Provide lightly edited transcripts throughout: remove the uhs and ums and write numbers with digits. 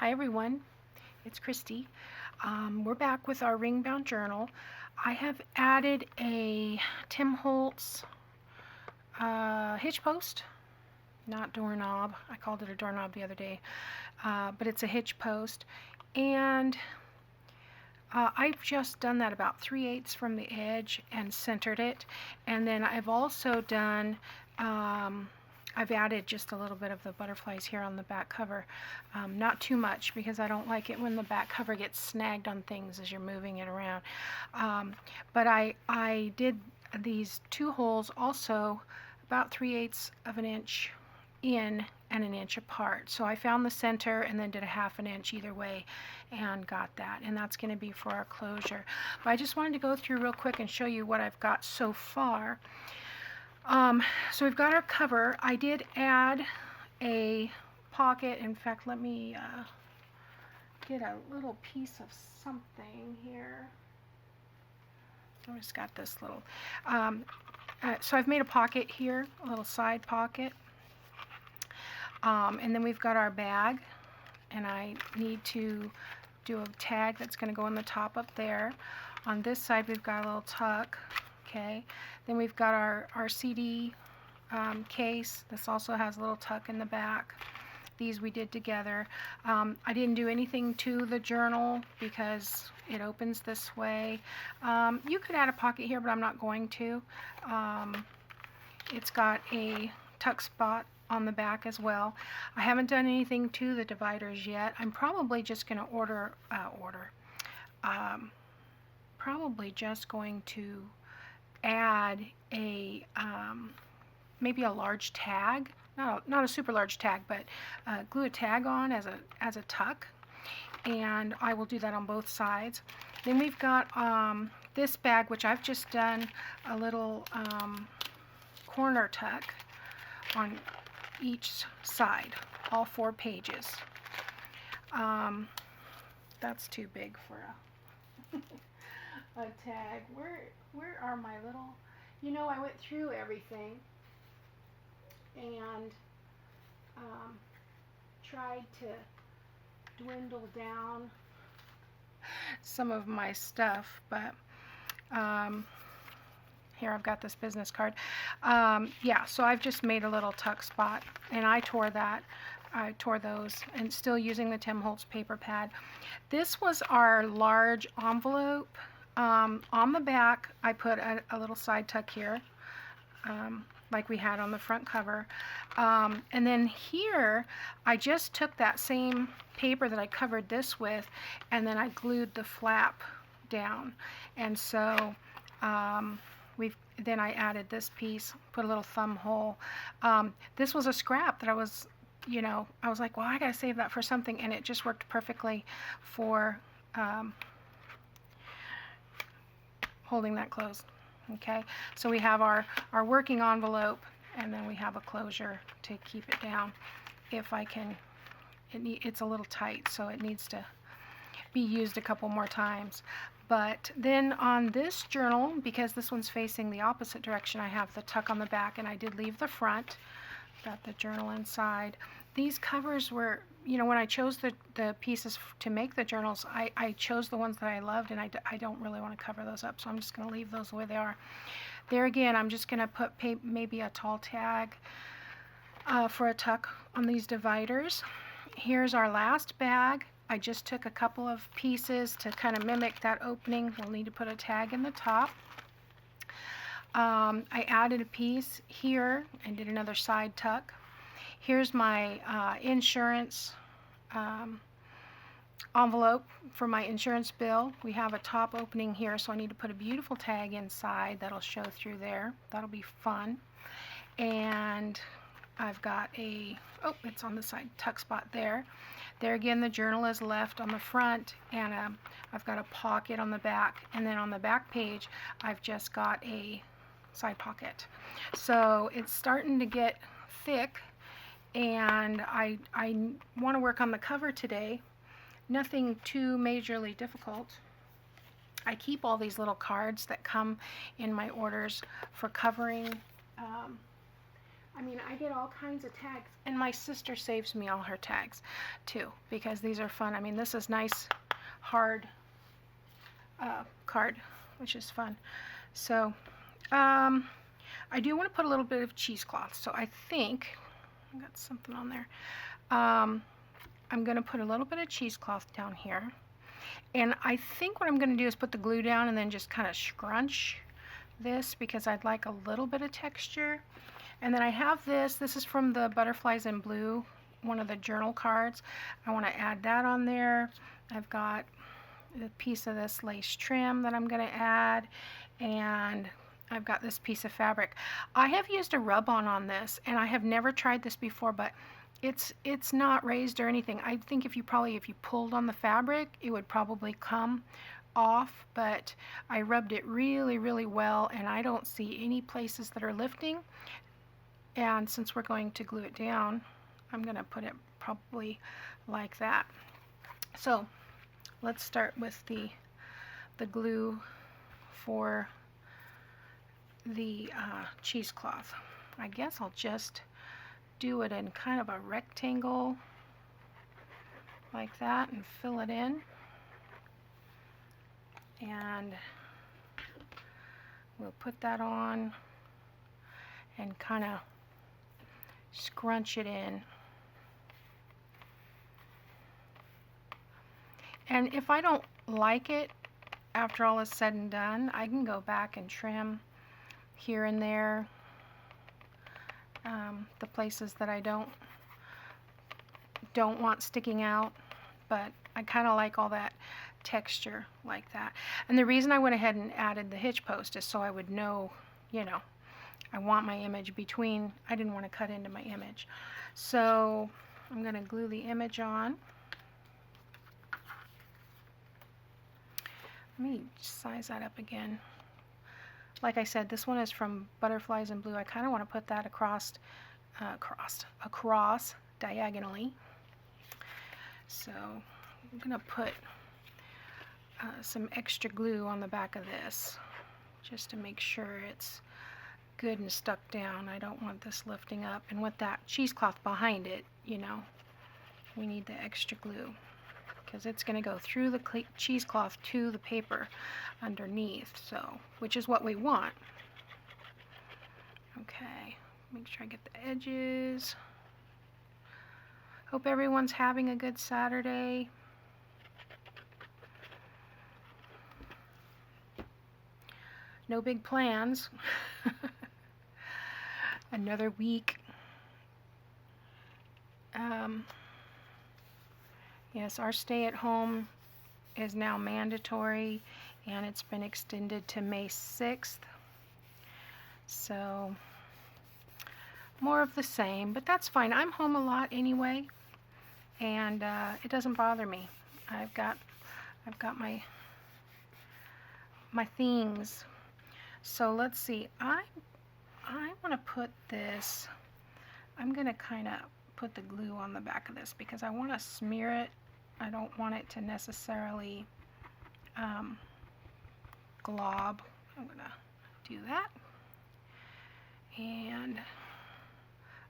Hi everyone, it's Kristi. We're back with our ring bound journal. I have added a Tim Holtz hitch post, not doorknob. I called it a doorknob the other day, but it's a hitch post. And I've just done that about 3/8 from the edge and centered it. And then I've also done I've added just a little bit of the butterflies here on the back cover. Not too much because I don't like it when the back cover gets snagged on things as you're moving it around. But I did these 2 holes also about 3/8 of an inch in and an inch apart. So I found the center and then did a 1/2 inch either way and got that. And that's going to be for our closure. But I just wanted to go through real quick and show you what I've got so far. So we've got our cover. I did add a pocket. In fact, let me get a little piece of something here. I just got this little. So I've made a pocket here, a little side pocket. And then we've got our bag, and I need to do a tag that's going to go on the top up there. On this side, we've got a little tuck. Okay, then we've got our CD case. This also has a little tuck in the back. These we did together. I didn't do anything to the journal because it opens this way. You could add a pocket here, but I'm not going to. It's got a tuck spot on the back as well. I haven't done anything to the dividers yet. I'm probably just going to probably just going to add a maybe a large tag, not a super large tag, but glue a tag on as a tuck, and I will do that on both sides. Then we've got this bag, which I've just done a little corner tuck on each side, all 4 pages. That's too big for a tag. Where are my little, I went through everything and tried to dwindle down some of my stuff, but here I've got this business card. Yeah, so I've just made a little tuck spot, and I tore those, and still using the Tim Holtz paper pad. This was our large envelope. On the back, I put a little side tuck here, like we had on the front cover. And then here, I just took that same paper that I covered this with, and then I glued the flap down. And so then I added this piece, put a little thumb hole. This was a scrap that I was like, well, I gotta save that for something, and it just worked perfectly for holding that closed. Okay, so we have our working envelope, and then we have a closure to keep it down. If I can, it's a little tight, so it needs to be used a couple more times. But then on this journal, because this one's facing the opposite direction, I have the tuck on the back, and I did leave the front. Got the journal inside. These covers were, when I chose the pieces to make the journals, I chose the ones that I loved, and I don't really want to cover those up, so I'm just going to leave those the way they are. There again, I'm just going to put maybe a tall tag for a tuck on these dividers. Here's our last bag. I just took a couple of pieces to kind of mimic that opening. We'll need to put a tag in the top. I added a piece here and did another side tuck. Here's my insurance envelope for my insurance bill. We have a top opening here, so I need to put a beautiful tag inside that'll show through there. That'll be fun. And I've got it's on the side tuck spot there. There again, the journal is left on the front, and I've got a pocket on the back, and then on the back page I've just got a side pocket. So it's starting to get thick, and I want to work on the cover today. Nothing too majorly difficult. I keep all these little cards that come in my orders for covering I mean, I get all kinds of tags, and my sister saves me all her tags too, because these are fun. I mean, this is nice hard card, which is fun. So I do want to put a little bit of cheesecloth, so I think I got something on there. I'm going to put a little bit of cheesecloth down here, and I think what I'm going to do is put the glue down and then just kind of scrunch this, because I'd like a little bit of texture. And then I have this is from the Butterflies in Blue, one of the journal cards. I want to add that on there. I've got a piece of this lace trim that I'm going to add, and I've got this piece of fabric. I have used a rub-on on this, and I have never tried this before, but it's not raised or anything. I think if you pulled on the fabric, it would probably come off, but I rubbed it really, really well, and I don't see any places that are lifting. And since we're going to glue it down, I'm going to put it probably like that. So let's start with the glue for the cheesecloth. I guess I'll just do it in kind of a rectangle like that and fill it in. And we'll put that on and kind of scrunch it in. And if I don't like it after all is said and done, I can go back and trim here and there the places that I don't want sticking out, but I kind of like all that texture like that. And the reason I went ahead and added the hitch post is so I would know, you know, I want my image between, I didn't want to cut into my image. So I'm going to glue the image on. Let me size that up again. Like I said, this one is from Butterflies in Blue. I kind of want to put that across diagonally. So I'm going to put some extra glue on the back of this just to make sure it's good and stuck down. I don't want this lifting up, and with that cheesecloth behind it, you know, we need the extra glue because it's going to go through the cheesecloth to the paper underneath, so which is what we want. Okay, make sure I get the edges. Hope everyone's having a good Saturday. No big plans. Another week. Yes, our stay at home is now mandatory, and it's been extended to May 6th. So more of the same, but that's fine. I'm home a lot anyway, and it doesn't bother me. I've got my things. So let's see. I want to put this. I'm going to kind of put the glue on the back of this because I want to smear it. I don't want it to necessarily glob. I'm going to do that. And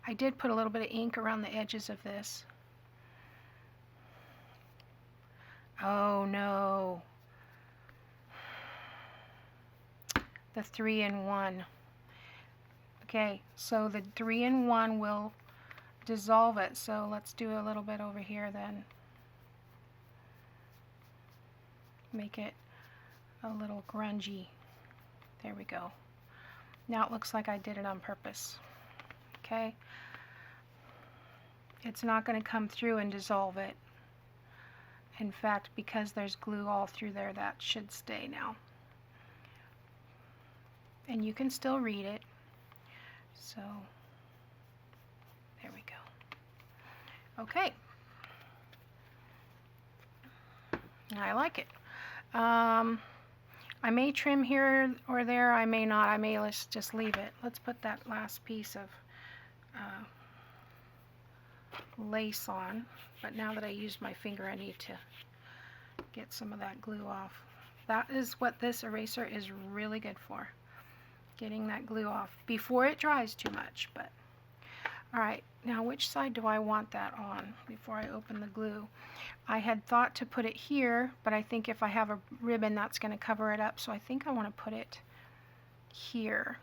I did put a little bit of ink around the edges of this. Oh no. The 3-in-1. Okay, so the 3-in-1 will dissolve it. So let's do a little bit over here then. Make it a little grungy. There we go. Now it looks like I did it on purpose. Okay. It's not going to come through and dissolve it. In fact, because there's glue all through there, that should stay now. And you can still read it. So there we go. Okay. I like it. I may trim here or there. I may not. I may just leave it. Let's put that last piece of lace on. But now that I used my finger, I need to get some of that glue off. That is what this eraser is really good for. Getting that glue off before it dries too much, but Alright, now which side do I want that on before I open the glue? I had thought to put it here, but I think if I have a ribbon that's going to cover it up, so I think I want to put it here.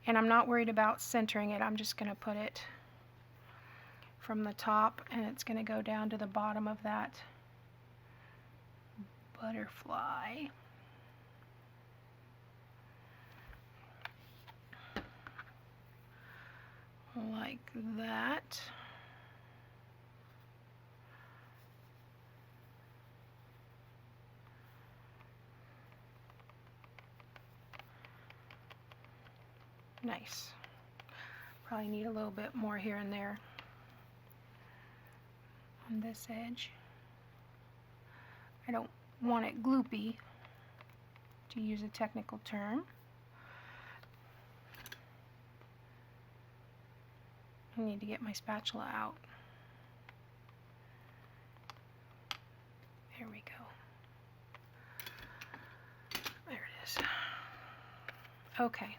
And I'm not worried about centering it, I'm just going to put it from the top, and it's going to go down to the bottom of that butterfly. Like that. Nice. Probably need a little bit more here and there on this edge. I don't want it gloopy, to use a technical term. I need to get my spatula out. There we go. There it is. Okay,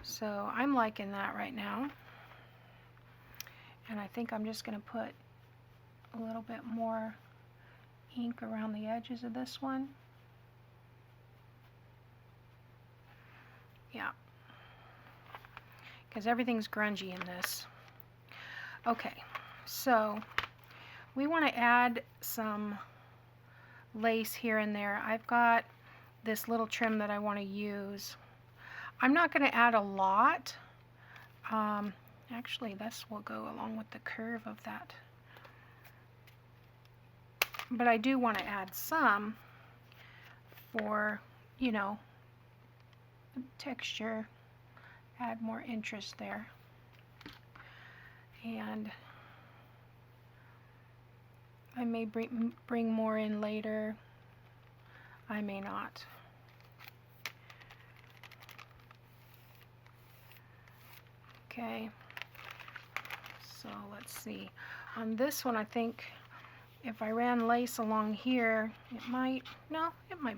so I'm liking that right now. And I think I'm just going to put a little bit more ink around the edges of this one. Yeah. Because everything's grungy in this. Okay, so we want to add some lace here and there. I've got this little trim that I want to use. I'm not going to add a lot. Actually, this will go along with the curve of that. But I do want to add some for, you know, texture. Add more interest there. And I may bring more in later. I may not. Okay. So let's see. On this one, I think if I ran lace along here, it might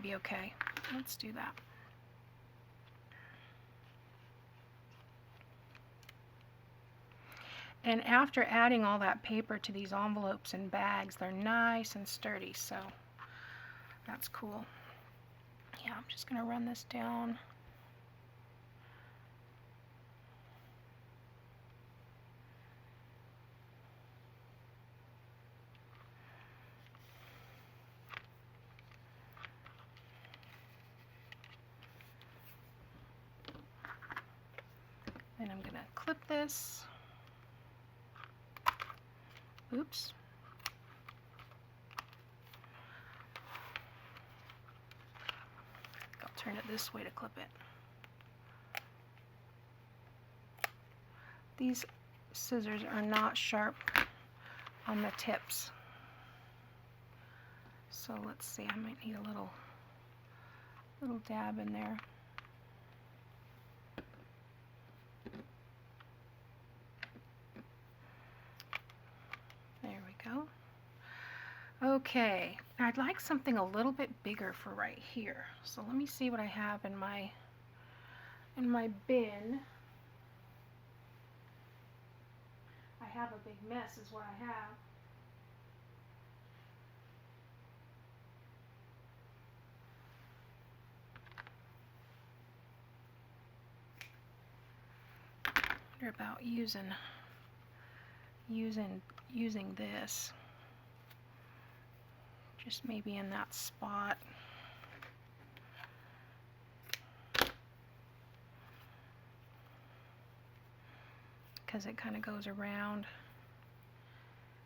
be okay. Let's do that. And after adding all that paper to these envelopes and bags, they're nice and sturdy, so that's cool. Yeah, I'm just going to run this down. Then I'm going to clip this. Oops. I'll turn it this way to clip it. These scissors are not sharp on the tips. So let's see, I might need a little dab in there. There we go. Okay, I'd like something a little bit bigger for right here. So let me see what I have in my bin. I have a big mess is what I have. Wonder about using this. Just maybe in that spot. Because it kind of goes around.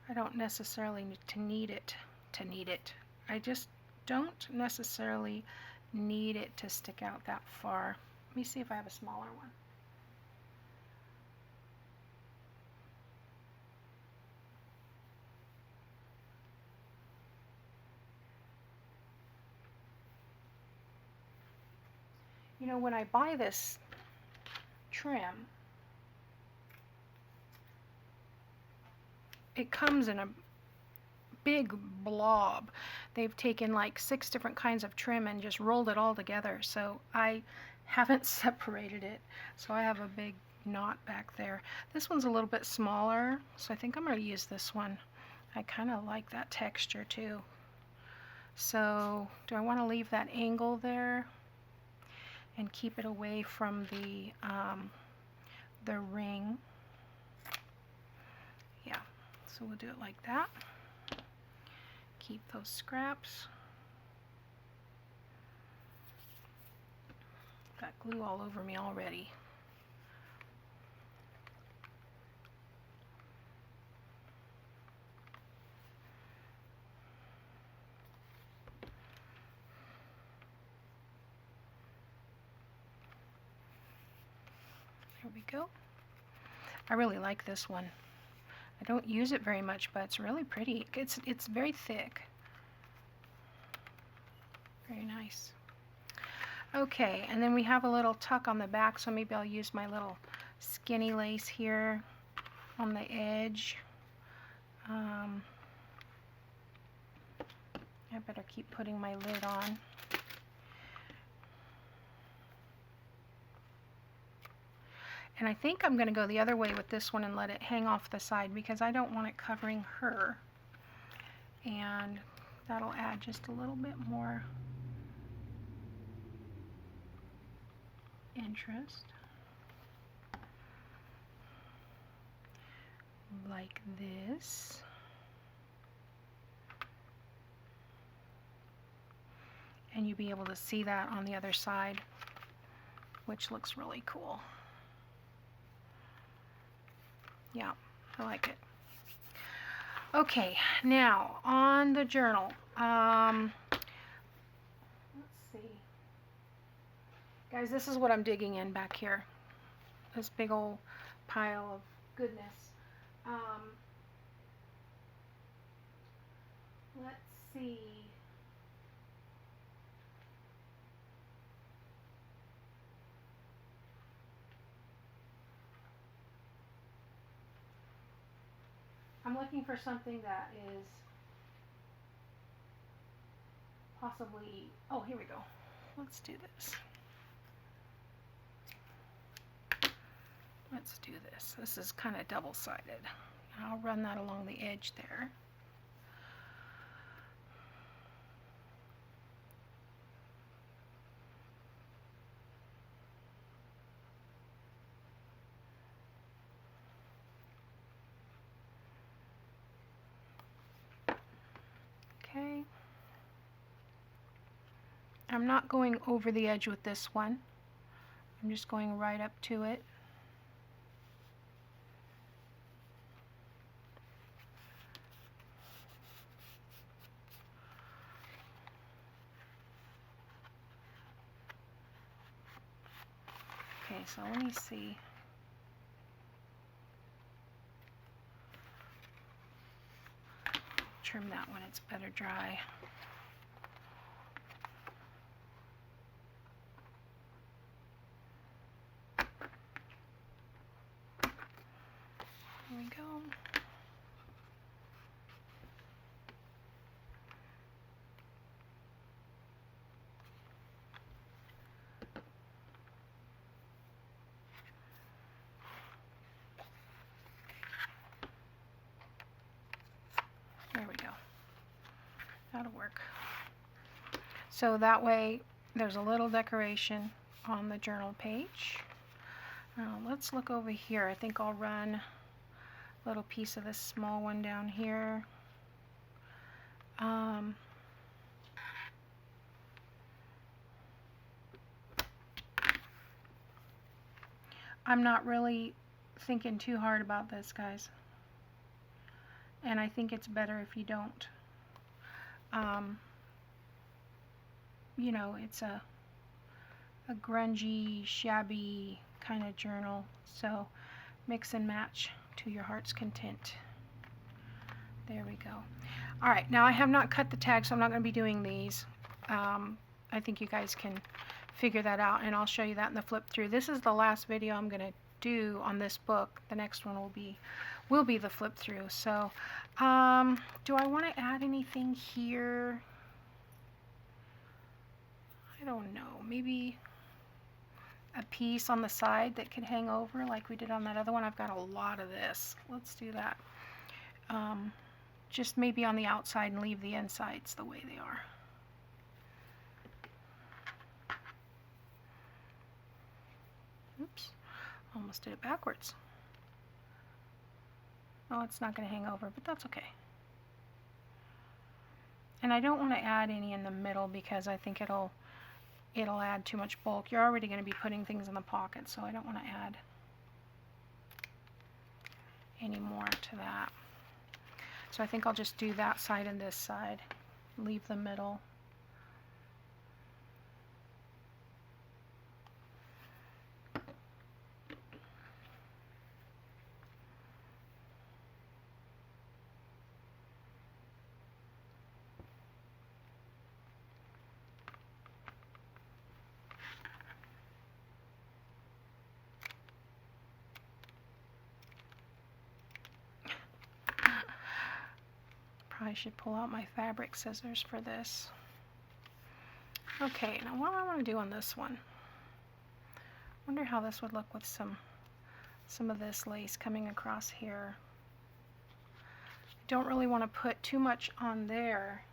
I don't necessarily need it. I just don't necessarily need it to stick out that far. Let me see if I have a smaller one. You know, when I buy this trim, it comes in a big blob. They've taken like 6 different kinds of trim and just rolled it all together. So I haven't separated it. So I have a big knot back there. This one's a little bit smaller, so I think I'm going to use this one. I kind of like that texture too. So do I want to leave that angle there and keep it away from the ring? Yeah, so we'll do it like that. Keep those scraps. Got glue all over me already. There we go. I really like this one. I don't use it very much, but it's really pretty. It's very thick. Very nice. Okay, and then we have a little tuck on the back, so maybe I'll use my little skinny lace here on the edge. I better keep putting my lid on. And I think I'm going to go the other way with this one and let it hang off the side because I don't want it covering her. And that'll add just a little bit more interest. Like this. And you'll be able to see that on the other side, which looks really cool. Yeah, I like it. Okay, now on the journal. Let's see. Guys, this is what I'm digging in back here. This big old pile of goodness. Let's see. I'm looking for something that is possibly, oh, here we go. Let's do this. Let's do this. This is kind of double-sided. I'll run that along the edge there. Okay. I'm not going over the edge with this one. I'm just going right up to it. Okay, so let me see. Trim that when it's better dry. There we go. There we go. That'll work. So that way there's a little decoration on the journal page. Let's look over here. I think I'll run a little piece of this small one down here. I'm not really thinking too hard about this, guys. And I think it's better if you don't. You know, it's a grungy, shabby kind of journal. So mix and match to your heart's content. There we go. All right, now I have not cut the tag, so I'm not going to be doing these. I think you guys can figure that out, and I'll show you that in the flip through. This is the last video I'm going to do on this book. The next one will be the flip through. So do I want to add anything here? I don't know. Maybe a piece on the side that could hang over like we did on that other one. I've got a lot of this. Let's do that. Just maybe on the outside and leave the insides the way they are. Oops, almost did it backwards. Oh, it's not going to hang over, but that's okay. And I don't want to add any in the middle because I think it'll add too much bulk. You're already going to be putting things in the pocket, so I don't want to add any more to that. So I think I'll just do that side and this side. Leave the middle. I should pull out my fabric scissors for this. Okay, now what do I want to do on this one? Wonder how this would look with some of this lace coming across here. I don't really want to put too much on there.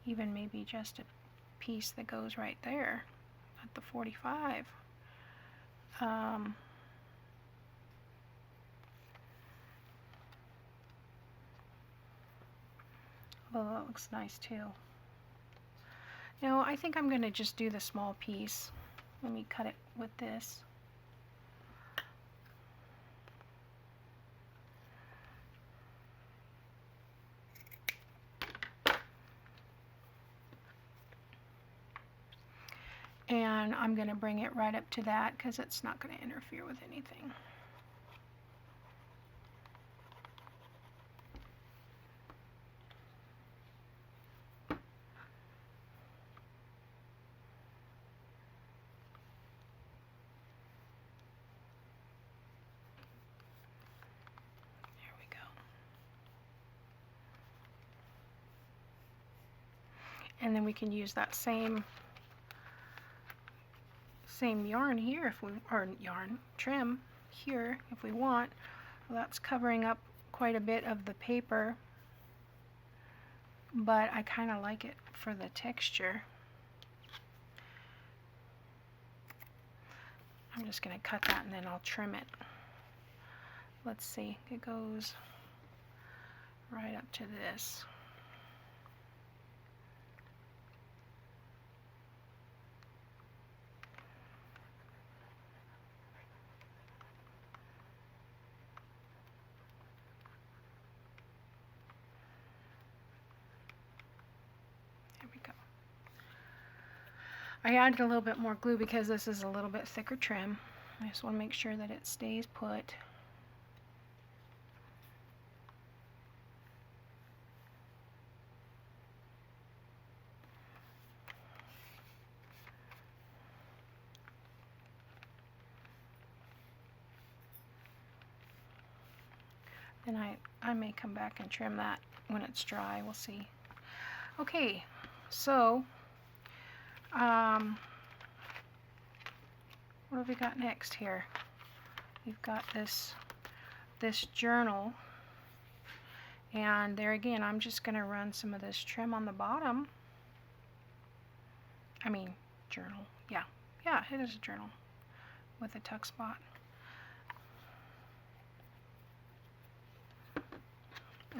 Even maybe just a piece that goes right there at the 45. Although that looks nice too. No, I think I'm going to just do the small piece. Let me cut it with this. And I'm going to bring it right up to that because it's not going to interfere with anything. There we go. And then we can use that same yarn here if we, or yarn trim here if we want. Well, that's covering up quite a bit of the paper, but I kind of like it for the texture. I'm just going to cut that and then I'll trim it. Let's see, it goes right up to this. I added a little bit more glue because this is a little bit thicker trim. I just want to make sure that it stays put. Then I may come back and trim that when it's dry. We'll see. Okay, so what have we got next here? We've got this journal, and there again I'm just going to run some of this trim on the bottom. I mean journal, yeah, it is a journal with a tuck spot.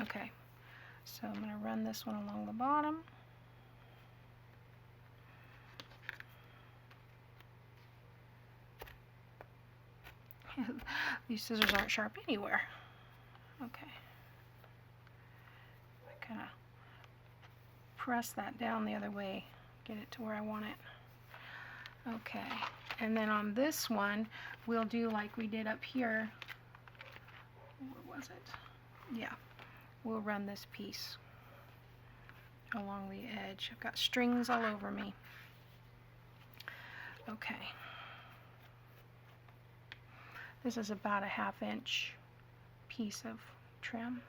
Okay, so I'm going to run this one along the bottom. These scissors aren't sharp anywhere. Okay. Kind of press that down the other way, get it to where I want it. Okay, and then on this one, we'll do like we did up here. Where was it? Yeah, we'll run this piece along the edge. I've got strings all over me. Okay. This is about a 1/2 inch piece of trim.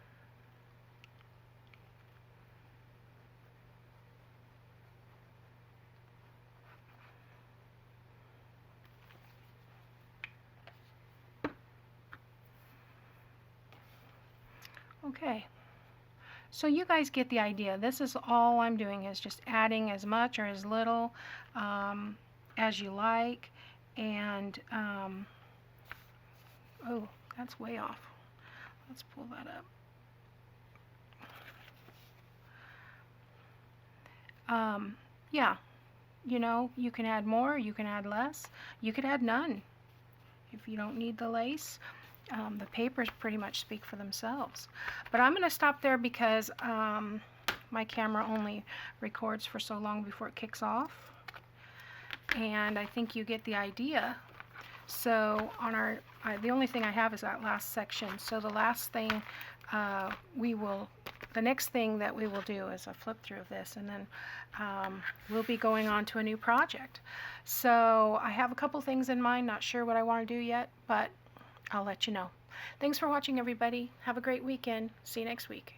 Okay, so you guys get the idea. This is all I'm doing, is just adding as much or as little as you like. And oh, that's way off. Let's pull that up. Yeah, you know, you can add more, you can add less, you could add none if you don't need the lace. The papers pretty much speak for themselves. But I'm going to stop there because my camera only records for so long before it kicks off. And I think you get the idea. So on our, the only thing I have is that last section. So the last thing the next thing that we will do is a flip through of this, and then we'll be going on to a new project. So I have a couple things in mind, not sure what I want to do yet, but I'll let you know. Thanks for watching, everybody. Have a great weekend. See you next week.